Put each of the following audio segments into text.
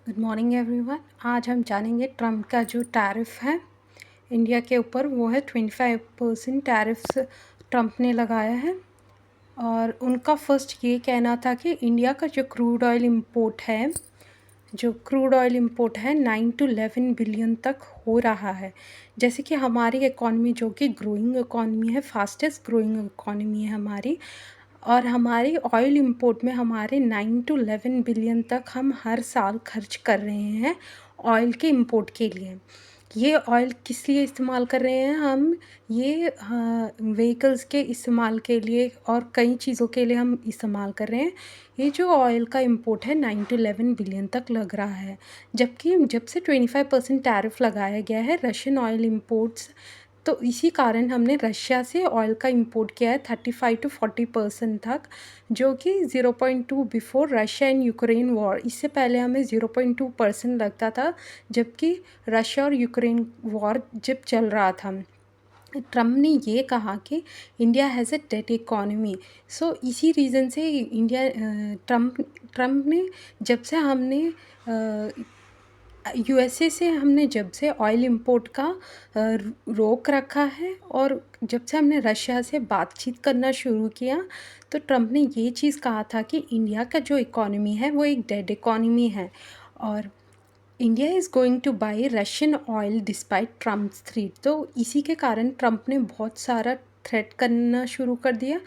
Good morning everyone. आज हम जानेंगे ट्रम्प का जो टैरिफ है इंडिया के ऊपर, वो है 25% टैरिफ्स ट्रम्प ने लगाया है। और उनका फर्स्ट ये कहना था कि इंडिया का जो क्रूड ऑयल इंपोर्ट है 9 to 11 बिलियन तक हो रहा है। जैसे कि हमारी इकॉनमी जो कि ग्रोइंग इकॉनमी है, फास्टेस्ट ग्रोइंग इकॉनमी है हमारी, और हमारी ऑयल इंपोर्ट में हमारे 9 to 11 बिलियन तक हम हर साल खर्च कर रहे हैं ऑयल के इंपोर्ट के लिए। ये ऑयल किस लिए इस्तेमाल कर रहे हैं हम? ये व्हीकल्स के इस्तेमाल के लिए और कई चीज़ों के लिए हम इस्तेमाल कर रहे हैं। ये जो ऑयल का इंपोर्ट है 9 to 11 बिलियन तक लग रहा है, जबकि जब से 25% टैरिफ लगाया गया है रशियन ऑयल इंपोर्ट्स, तो इसी कारण हमने रशिया से ऑयल का इंपोर्ट किया है 35 to 40% तक, जो कि 0.2 before Russia and Ukraine war. इससे पहले हमें 0.2% लगता था, जबकि रशिया और यूक्रेन वॉर जब चल रहा था। ट्रम्प ने ये कहा कि India has a dead economy. So इसी रीज़न से ट्रम्प ने जब से हमने यूएसए से हमने जब से ऑयल इंपोर्ट का रोक रखा है, और जब से हमने रशिया से बातचीत करना शुरू किया, तो ट्रम्प ने ये चीज़ कहा था कि इंडिया का जो इकॉनमी है वो एक डेड इकॉनमी है, और India is going two by Russian oil despite Trump's threat. तो इसी के कारण ट्रम्प ने बहुत सारा थ्रेट करना शुरू कर दिया।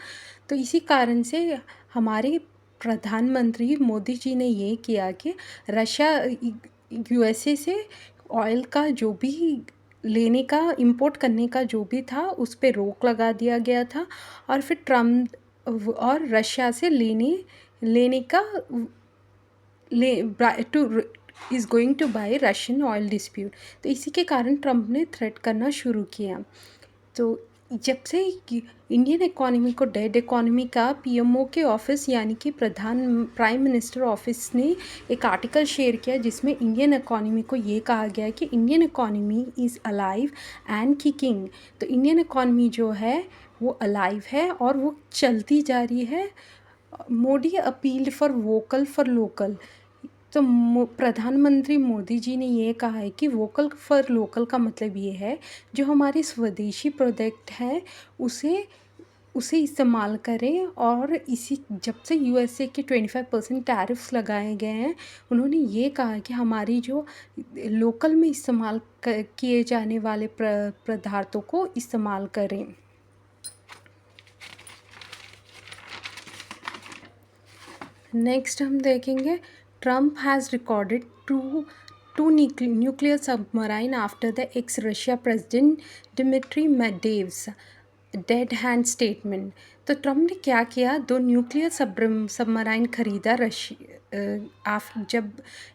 तो इसी कारण से हमारे प्रधानमंत्री मोदी जी ने ये किया कि रशिया यूएसए से ऑयल का जो भी लेने का, इंपोर्ट करने का जो भी था, उस पे रोक लगा दिया गया था। और फिर ट्रम्प और रशिया से लेने का to is going to buy Russian oil dispute. तो इसी के कारण ट्रम्प ने थ्रेट करना शुरू किया। तो जब से इंडियन इकॉनमी को डेड इकॉनमी का पीएमओ के ऑफिस यानी कि प्राइम मिनिस्टर ऑफिस ने एक आर्टिकल शेयर किया, जिसमें इंडियन इकॉनमी को ये कहा गया है कि Indian economy is alive and kicking. तो इंडियन इकॉनमी जो है वो अलाइव है और वो चलती जा रही है। Modi appealed for vocal for local. तो प्रधानमंत्री मोदी जी ने ये कहा है कि वोकल फॉर लोकल का मतलब ये है, जो हमारी स्वदेशी प्रोडक्ट है उसे उसे इस्तेमाल करें। और इसी जब से यूएसए के 25% टैरिफ्स लगाए गए हैं, उन्होंने ये कहा कि हमारी जो लोकल में इस्तेमाल किए जाने वाले पदार्थों को इस्तेमाल करें। नेक्स्ट हम देखेंगे, Trump has recorded two nuclear submarine after the ex Russia president Dmitry Medvedev's dead hand statement. तो ट्रम्प ने क्या किया, 2 न्यूक्लियर सबमराइन खरीदा जब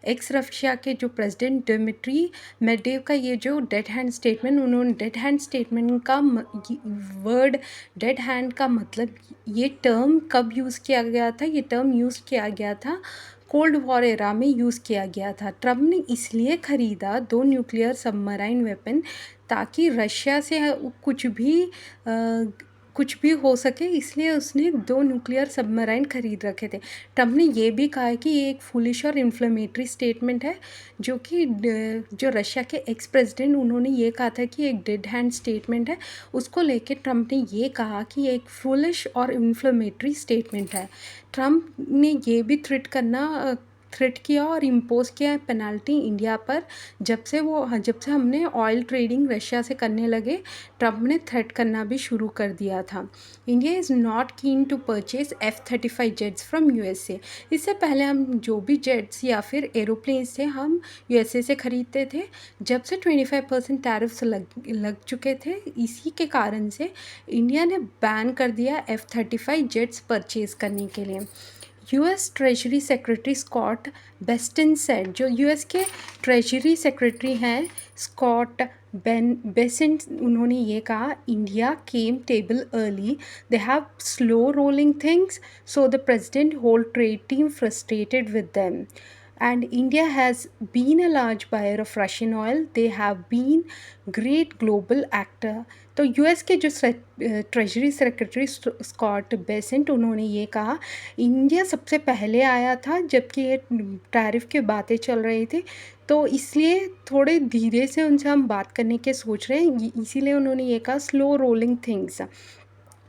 एक्स रशिया के जो प्रेसिडेंट डिमिट्री मेडवेडेव का ये जो डेड हैंड स्टेटमेंट, उन्होंने डेड हैंड स्टेटमेंट का वर्ड डेड हैंड का मतलब, ये टर्म कब यूज़ किया गया था? ये टर्म यूज़ किया गया था कोल्ड वॉर एरा में यूज़ किया गया था। ट्रम्प ने इसलिए ख़रीदा 2 न्यूक्लियर सबमराइन वेपन, ताकि रशिया से कुछ भी हो सके, इसलिए उसने 2 न्यूक्लियर सबमराइन ख़रीद रखे थे। ट्रम्प ने ये भी कहा है कि ये एक फूलिश और इन्फ्लेमेटरी स्टेटमेंट है, जो कि जो रशिया के एक्स प्रेसिडेंट, उन्होंने ये कहा था कि एक डेड हैंड स्टेटमेंट है, उसको लेके ट्रम्प ने ये कहा कि ये एक फूलिश और इन्फ्लेमेटरी स्टेटमेंट है। ट्रम्प ने ये भी थ्रेट किया और इम्पोज किया पेनल्टी इंडिया पर। जब से हमने ऑयल ट्रेडिंग रशिया से करने लगे, ट्रम्प ने थ्रेट करना भी शुरू कर दिया था। India is not keen to purchase F-35 jets from USA. इससे पहले हम जो भी जेट्स या फिर एरोप्लेन्स थे, हम यूएसए से ख़रीदते थे। जब से 25% टैरिफ्स लग चुके थे, इसी के कारण से इंडिया ने बैन कर दिया F-35 जेट्स परचेज़ करने के लिए। US treasury secretary Scott Bessent said, जो यूएस के ट्रेजरी सेक्रेटरी हैं स्कॉट बेसेंट, उन्होंने ये कहा, India came table early, they have slow rolling things, so the president whole trade team frustrated with them. and India has been a large buyer of Russian oil. They have been great global actor. तो US के जो treasury secretary Scott Bessent उन्होंने ये कहा, India सबसे पहले आया था जबकि ये टैरिफ की बातें चल रही थी, तो इसलिए थोड़े धीरे से उनसे हम बात करने के सोच रहे हैं, इसीलिए उन्होंने ये कहा slow rolling things.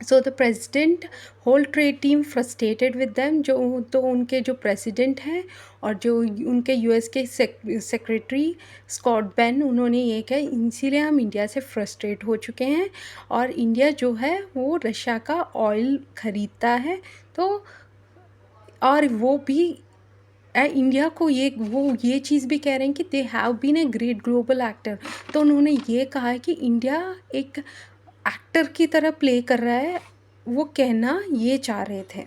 So the president whole trade team frustrated with them, जो तो उनके जो प्रेसिडेंट हैं और जो उनके यूएस के सेक्रेटरी स्कॉट बेन, उन्होंने ये कहा इसीलिए हम इंडिया से फ्रस्ट्रेट हो चुके हैं और इंडिया जो है वो रशिया का ऑयल ख़रीदता है, तो और वो भी इंडिया को ये चीज़ भी कह रहे हैं कि they have been a great global actor. तो उन्होंने ये कहा है कि इंडिया एक एक्टर की तरह प्ले कर रहा है, वो कहना ये चाह रहे थे।